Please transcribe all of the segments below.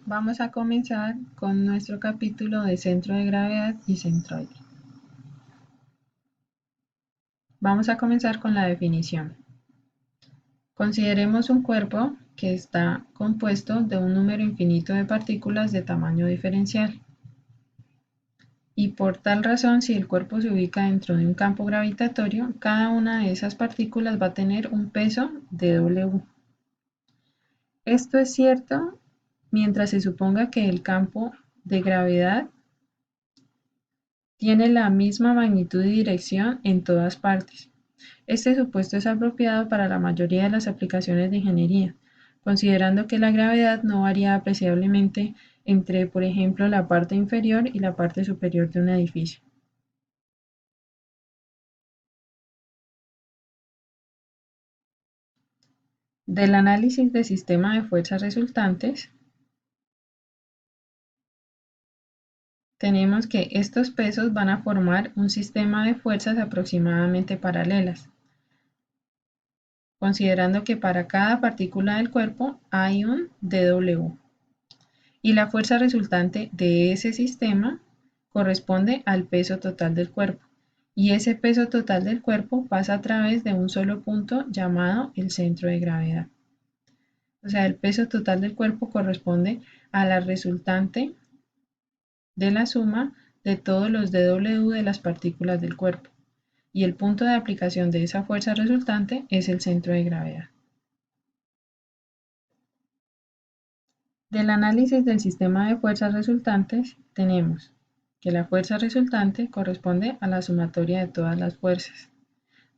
Vamos a comenzar con nuestro capítulo de centro de gravedad y centroide. Vamos a comenzar con la definición. Consideremos un cuerpo que está compuesto de un número infinito de partículas de tamaño diferencial. Y por tal razón, si el cuerpo se ubica dentro de un campo gravitatorio, cada una de esas partículas va a tener un peso de W. Esto es cierto mientras se suponga que el campo de gravedad tiene la misma magnitud y dirección en todas partes. Este supuesto es apropiado para la mayoría de las aplicaciones de ingeniería, considerando que la gravedad no varía apreciablemente entre, por ejemplo, la parte inferior y la parte superior de un edificio. Del análisis del sistema de fuerzas resultantes, tenemos que estos pesos van a formar un sistema de fuerzas aproximadamente paralelas, considerando que para cada partícula del cuerpo hay un dW. Y la fuerza resultante de ese sistema corresponde al peso total del cuerpo. Y ese peso total del cuerpo pasa a través de un solo punto llamado el centro de gravedad. O sea, el peso total del cuerpo corresponde a la resultante de la suma de todos los dW de las partículas del cuerpo. Y el punto de aplicación de esa fuerza resultante es el centro de gravedad. Del análisis del sistema de fuerzas resultantes tenemos que la fuerza resultante corresponde a la sumatoria de todas las fuerzas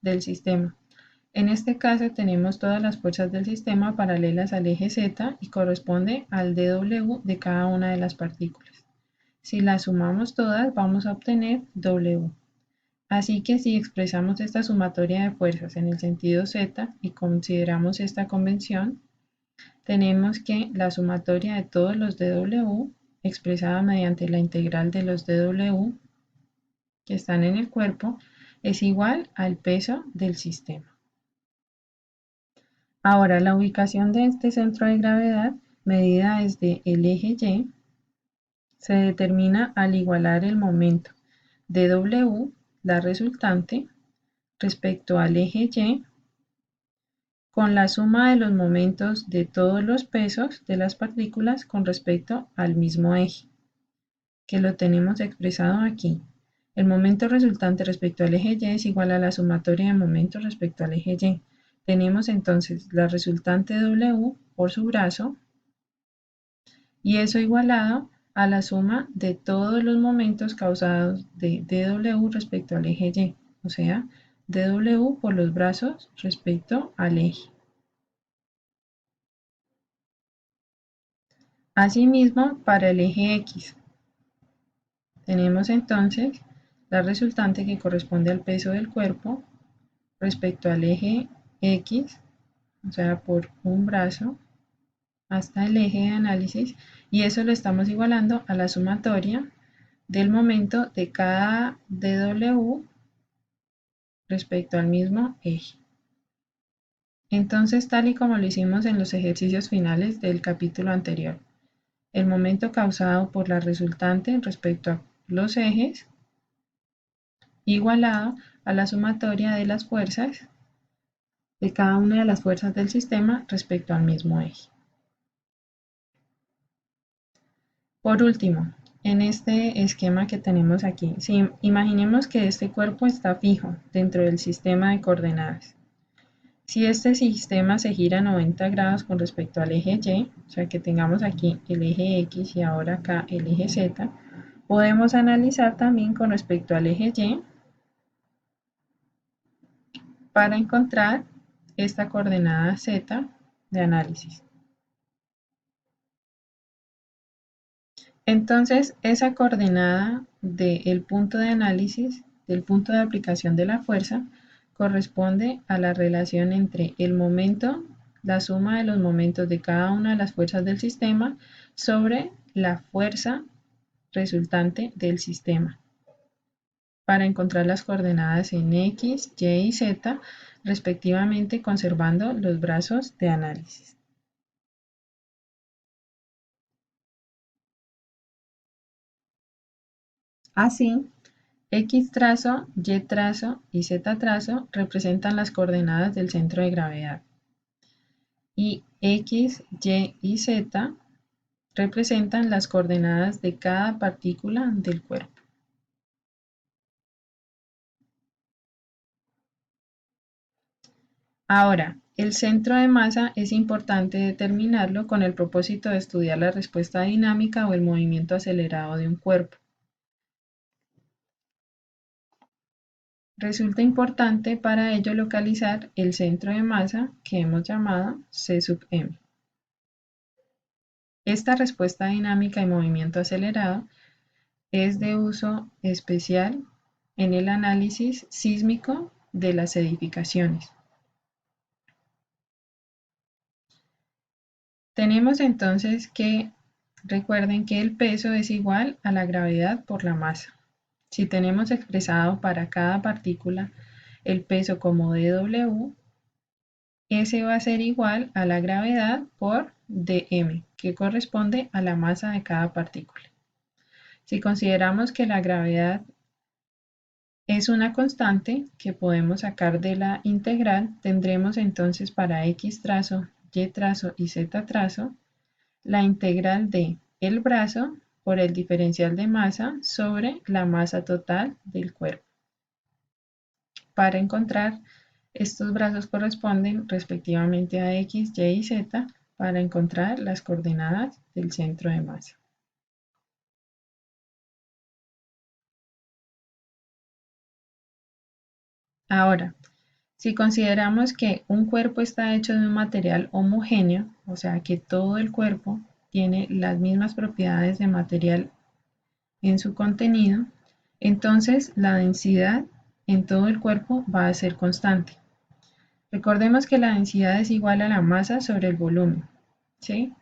del sistema. En este caso tenemos todas las fuerzas del sistema paralelas al eje Z y corresponde al dW de cada una de las partículas. Si las sumamos todas vamos a obtener W. Así que si expresamos esta sumatoria de fuerzas en el sentido Z y consideramos esta convención, tenemos que la sumatoria de todos los dW, expresada mediante la integral de los dW que están en el cuerpo, es igual al peso del sistema. Ahora, la ubicación de este centro de gravedad, medida desde el eje Y, se determina al igualar el momento de W, la resultante, respecto al eje Y, con la suma de los momentos de todos los pesos de las partículas con respecto al mismo eje, que lo tenemos expresado aquí. El momento resultante respecto al eje Y es igual a la sumatoria de momentos respecto al eje Y. Tenemos entonces la resultante W por su brazo y eso igualado a la suma de todos los momentos causados de dW respecto al eje Y, o sea, dW por los brazos respecto al eje. Asimismo, para el eje X, tenemos entonces la resultante que corresponde al peso del cuerpo respecto al eje X, o sea, por un brazo, hasta el eje de análisis, y eso lo estamos igualando a la sumatoria del momento de cada dW respecto al mismo eje. Entonces, tal y como lo hicimos en los ejercicios finales del capítulo anterior, el momento causado por la resultante respecto a los ejes igualado a la sumatoria de las fuerzas de cada una de las fuerzas del sistema respecto al mismo eje. Por último, en este esquema que tenemos aquí, si imaginemos que este cuerpo está fijo dentro del sistema de coordenadas. Si este sistema se gira 90 grados con respecto al eje Y, o sea que tengamos aquí el eje X y ahora acá el eje Z, podemos analizar también con respecto al eje Y para encontrar esta coordenada Z de análisis. Entonces, esa coordenada del punto de análisis, del punto de aplicación de la fuerza, corresponde a la relación entre el momento, la suma de los momentos de cada una de las fuerzas del sistema sobre la fuerza resultante del sistema, para encontrar las coordenadas en X, Y y Z, respectivamente conservando los brazos de análisis. Así, X trazo, Y trazo y Z trazo representan las coordenadas del centro de gravedad. Y X, Y Z representan las coordenadas de cada partícula del cuerpo. Ahora, el centro de masa es importante determinarlo con el propósito de estudiar la respuesta dinámica o el movimiento acelerado de un cuerpo. Resulta importante para ello localizar el centro de masa que hemos llamado C sub m. Esta respuesta dinámica y movimiento acelerado es de uso especial en el análisis sísmico de las edificaciones. Tenemos entonces que recuerden que el peso es igual a la gravedad por la masa. Si tenemos expresado para cada partícula el peso como dW, ese va a ser igual a la gravedad por dm, que corresponde a la masa de cada partícula. Si consideramos que la gravedad es una constante que podemos sacar de la integral, tendremos entonces para X trazo, Y trazo y Z trazo la integral de el brazo por el diferencial de masa sobre la masa total del cuerpo. Para encontrar estos brazos corresponden respectivamente a X, Y y Z para encontrar las coordenadas del centro de masa. Ahora, si consideramos que un cuerpo está hecho de un material homogéneo, o sea que todo el cuerpo tiene las mismas propiedades de material en su contenido, entonces la densidad en todo el cuerpo va a ser constante. Recordemos que la densidad es igual a la masa sobre el volumen, ¿sí?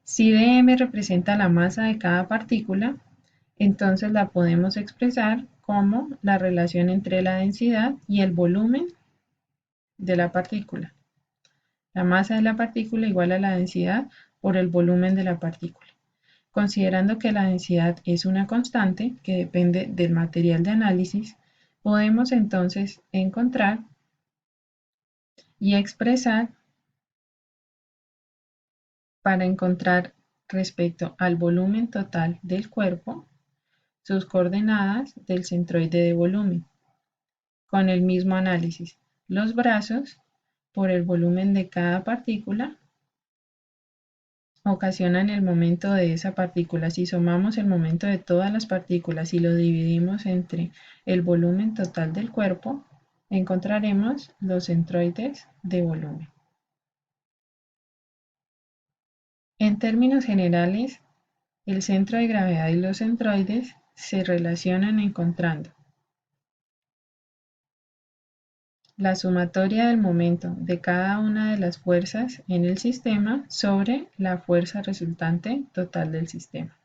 Si dm representa la masa de cada partícula, entonces la podemos expresar como la relación entre la densidad y el volumen de la partícula. La masa de la partícula igual a la densidad por el volumen de la partícula. Considerando que la densidad es una constante que depende del material de análisis, podemos entonces encontrar y expresar para encontrar respecto al volumen total del cuerpo sus coordenadas del centroide de volumen. Con el mismo análisis, los brazos por el volumen de cada partícula ocasionan el momento de esa partícula. Si sumamos el momento de todas las partículas y lo dividimos entre el volumen total del cuerpo, encontraremos los centroides de volumen. En términos generales, el centro de gravedad y los centroides se relacionan encontrando la sumatoria del momento de cada una de las fuerzas en el sistema sobre la fuerza resultante total del sistema.